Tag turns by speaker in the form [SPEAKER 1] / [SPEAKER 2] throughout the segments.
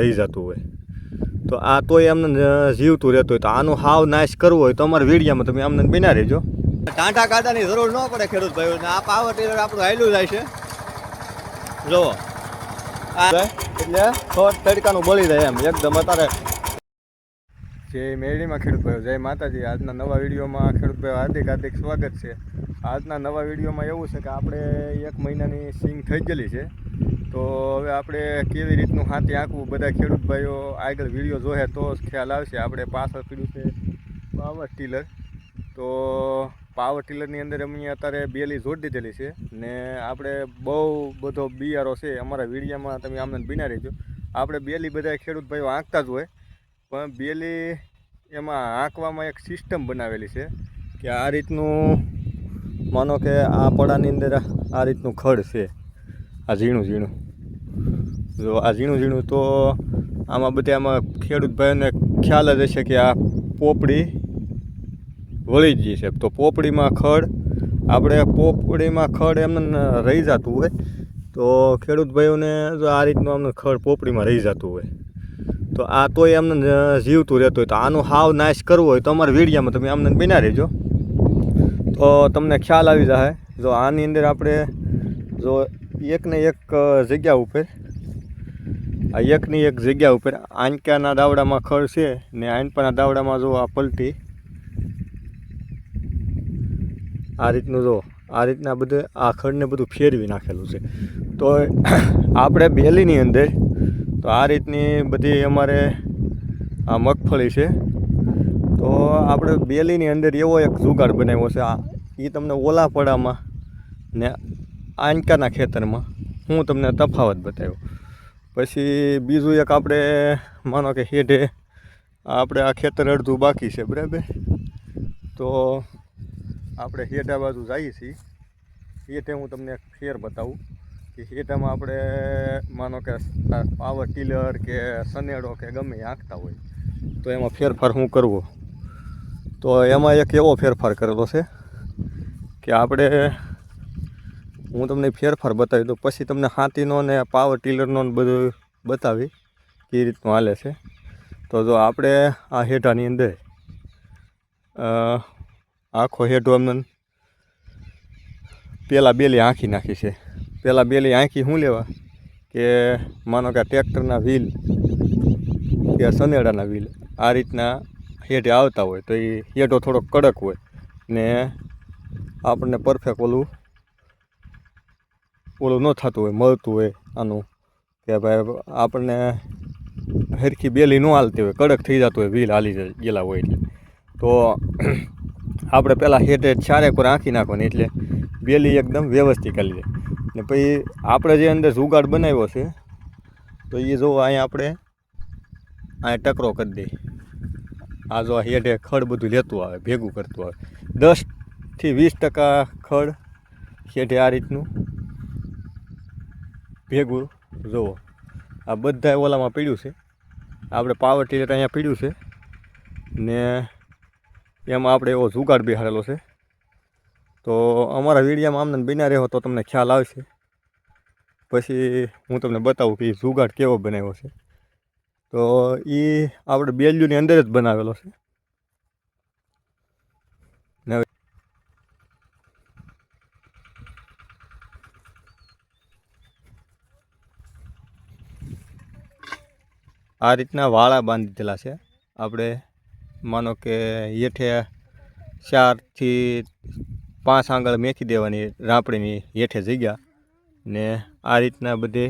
[SPEAKER 1] રહી જતું હોય તો આ તોય એમને જીવતું રહેતું હોય તો આનું હાવ નાશ કરવો હોય તો અમારા વિડીયામાં તમે અમને બના રહેજો. ટાંટા કાંટાની જરૂર ન પડે ખેડૂત ભાઈઓને. આ પાવર ટીલર આપણું હાલ્યું જાય છે જો એટલે તડકાનું બળી જાય એમ એકદમ. અત્યારે જય મેળીમાં ખેડૂત ભાઈઓ, જય માતાજી. આજના નવા વિડીયોમાં ખેડૂત ભાઈઓ હાર્દિક સ્વાગત છે. આજના નવા વિડીયોમાં એવું છે કે આપણે 1 મહિનાની સિંગ થઈ ગયેલી છે તો હવે આપણે કેવી રીતનું હાથી આંકવું બધા ખેડૂત ભાઈઓ આગળ વિડીયો જોહે તો ખ્યાલ આવશે. આપણે પાછળ પીડ્યું છે પાવર ટીલર, તો પાવર ટીલરની અંદર અમે અત્યારે બેલી જોડી દીધેલી છે ને આપણે બહુ બધો બિયારો છે. અમારા વિડીયોમાં તમે આમને બિના રહેજો. આપણે બેલી બધા ખેડૂત ભાઈઓ આંકતા જ હોય પણ બેલી એમાં આંકવામાં એક સિસ્ટમ બનાવેલી છે કે આ રીતનું માનો કે આ પડાની અંદર આ રીતનું ખડ છે, આ ઝીણું જો આ ઝીણું તો આમાં આમાં ખેડૂત ભાઈઓને ખ્યાલ જ હશે કે આ પોપડી વળી જ છે. તો પોપડીમાં ખડ એમને રહી જતું હોય તો ખેડૂત ભાઈઓને જો આ રીતનું અમને ખડ પોપડીમાં રહી જતું હોય તો આ તોય એમને જીવતું રહેતું હોય તો આનું હાવ નાશ કરવો હોય તો અમારા વિડીયામાં તમે અમને બના રહેજો તો તમને ખ્યાલ આવી જાય. જો આની અંદર આપણે જો એકને એક જગ્યા ઉપર આંકાના દાવડામાં ખડ છે ને આંપાના દાવડામાં જો આ પલટી આ રીતનું જો આ રીતના બધે આ ખડને બધું ફેરવી નાખેલું છે. તો આપણે બેલીની અંદર તો આ રીતની બધી અમારે આ મગફળી છે તો આપણે બેલીની અંદર એવો એક જુગાડ બનાવ્યો છે. એ તમને ઓલા પડામાં ને આંકાના ખેતરમાં હું તમને તફાવત બતાવ્યો. પછી બીજું એક આપણે માનો કે હેઠે આપણે આ ખેતર અડધું બાકી છે બરાબર, તો આપણે હેઠા બાજુ જઈએ છીએ. હેઠે હું તમને એક ફેર બતાવું કે હેઠામાં આપણે માનો કે પાવર ટીલર કે સનેડો કે ગમે આંકતા હોય તો એમાં ફેરફાર શું કરવો, તો એમાં એક એવો ફેરફાર કરેલો છે કે આપણે હું તમને ફેરફાર બતાવી દઉં પછી તમને હાથીનો ને પાવર ટીલરનો બધું બતાવી કઈ રીતનું હાલે છે. તો જો આપણે આ હેઠાની અંદર આખો હેઠો અમને પહેલાં બેલી આંખી નાખી છે. પહેલાં બેલી આંખી શું લેવા કે માનો કે ટ્રેક્ટરના વ્હીલ કે સનેડાના વ્હીલ આ રીતના હેઠે આવતા હોય તો એ હેઠો થોડોક કડક હોય ને આપણને પરફેક્ટ ઓલું ન થતું હોય, મળતું હોય આનું કે ભાઈ આપણને હરખી બેલી ન હાલતી હોય, કડક થઈ જતું હોય વ્હીલ હાલી ગયેલા હોય એટલે. તો આપણે પહેલાં હેઠે ચારે કોર આંખી નાખવાની એટલે બેલી એકદમ વ્યવસ્થિત કરી લે ને પછી આપણે જે અંદર જુગાડ બનાવ્યો છે તો એ જો અહીંયા આપણે અહીંયા ટકરો કરી દઈએ. આ જો હેઠે ખડ બધું લેતું આવે ભેગું કરતું આવે 10 થી 20% ખડ હેઠે આ રીતનું ભેગું જુઓ આ બધા ઓલામાં પીડ્યું છે. આપણે પાવર ટીલર અહીંયા પીડ્યું છે ને એમાં આપણે એવો જુગાડ બેહાડેલો છે. તો અમારા વિડીયોમાં આમને બિના રહ્યો તો તમને ખ્યાલ આવશે. પછી હું તમને બતાવું કે એ જુગાડ કેવો બનાવ્યો છે. તો એ આપણે બેલ્યુની અંદર જ બનાવેલો છે. આ રીતના વાળા બાંધી દીધેલા છે. આપણે માનો કે હેઠે 4 થી 5 આંગળ મેકી દેવાની રાપડીની હેઠે જગ્યા ને આ રીતના બધે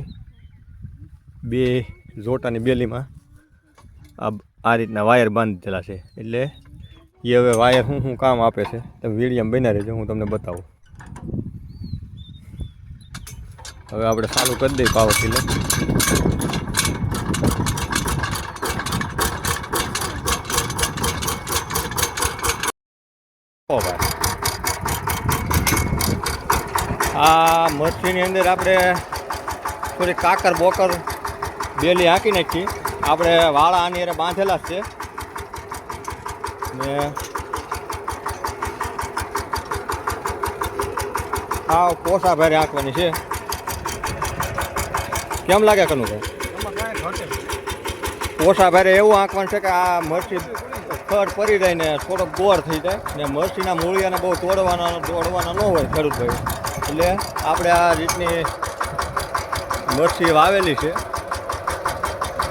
[SPEAKER 1] 2 જોટાની બેલીમાં આ રીતના વાયર બાંધી દીધેલા છે. એટલે એ હવે વાયર શું કામ આપે છે તમે વિડીયોમાં બના રહેજો, હું તમને બતાવું. હવે આપણે ચાલુ કરી દઈએ પાવર ટીલર. આ મરચીની અંદર આપણે થોડી કાકર બોકર બેલી હાંકી નાખી. આપણે વાળા આની અરે બાંધેલા જ છે ને આ પોસા ભારે હાંકવાની છે. કેમ લાગે કનુભાઈ? ઓછા ભારે એવું આંકવાનું છે કે આ મરચી ખડ પડી જાય ને થોડોક ગોળ થઈ જાય ને મરચીના મૂળિયાને બહુ તોડવાના ન હોય ખેડૂતભાઈ. એટલે આપણે આ રીતની મરચી વાવેલી છે,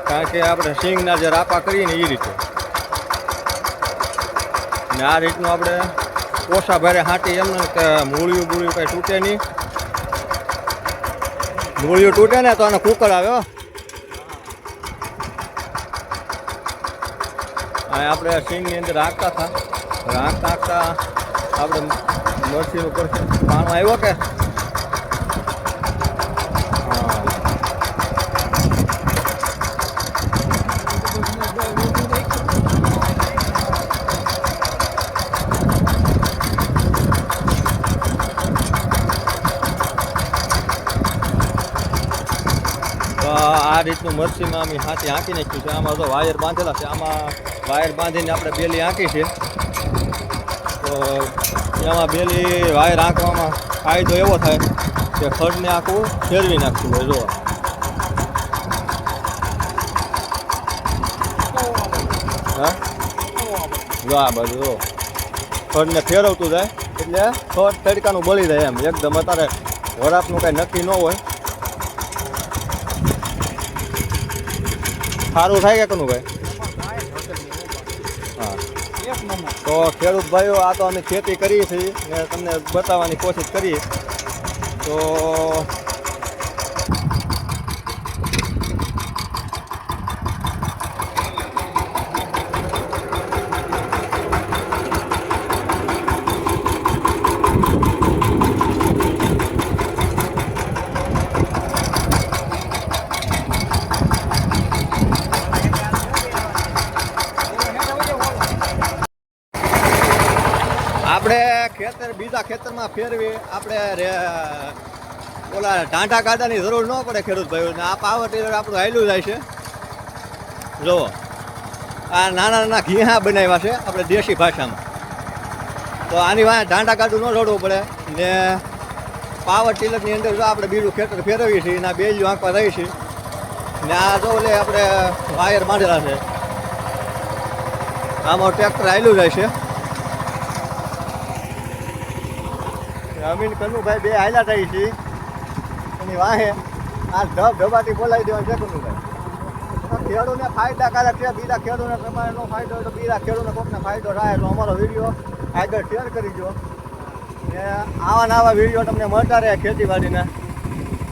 [SPEAKER 1] કારણ કે આપણે સિંગના જે રાપા કરીએ ને એ રીતે. ને આ રીતનું આપણે ઓછા ભારે હાંટી એમને કે મૂળિયું કંઈ તૂટે નહીં. મૂળિયું તૂટે ને તો આને કુકર આવે. આપણે સિંગની અંદર હાંકતા આપણે મરચીનું પાણું આવ્યો કે આ રીતનું મરચીમાં અમે હાથી હાંકી નાખ્યું છે. આમાં તો વાયર બાંધેલા છે, આમાં વાયર બાંધીને આપણે બેલી હાંકી છે. તો એમાં બેલી વાયર હાંકવામાં ફાયદો એવો થાય કે ખડને આખું ફેરવી નાખતું હોય. જો હા જો આ બધું જો ખડને ફેરવતું જાય એટલે ખડ તડકાનું બળી જાય એમ. એકદમ અત્યારે વરાપનું કાંઈ નક્કી ન હોય. સારું થાય કે કનું ભાઈ? હા, તો ખેડૂત ભાઈઓ આ તો અમે ખેતી કરીએ છીએ ને તમને બતાવવાની કોશિશ કરીએ. તો આપણે બીજા ખેતરમાં ફેરવી આપણે ઓલા ઢાંઢા કાદાની જરૂર ન પડે ખેડૂત ભાઈઓને. આ પાવર ટીલર આપણું હાલ્યું જાય છે. જુઓ આ નાના ઘીહા બનાવ્યા છે આપણે દેશી ભાષામાં. તો આની વાંહે ઢાંઢા કાદું ન જોડવું પડે ને પાવર ટીલરની અંદર જો આપણે બીજું ખેતર ફેરવીએ છીએ એના બેલ્યું આંકવા રહી છીએ ને આ જો લે આપણે વાયર બાંધેલા છે. આમાં ટ્રેક્ટર હાલ્યું જાય છે. અમીન કનુભાઈ બે હાલ્યા થઈ છે એની વાહે આ ધબાટી બોલાવી દેવાનું છે કનુભાઈ. ખેડૂતને ફાયદાકારક છે, બીજા ખેડૂતને તમારે નો ફાયદો હોય તો બીજા ખેડૂતને કોઈકને ફાયદો થાય. તો અમારો વિડીયો આગળ શેર કરીજો ને આવા વિડીયો તમને મળતા રહે ખેતીવાડીના.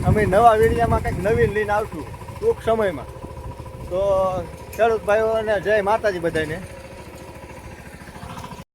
[SPEAKER 1] અમે નવા વિડીયોમાં કંઈક નવીન લઈને આવશું ટૂંક સમયમાં. તો ખેડૂત ભાઈઓને જય માતાજી બધાને.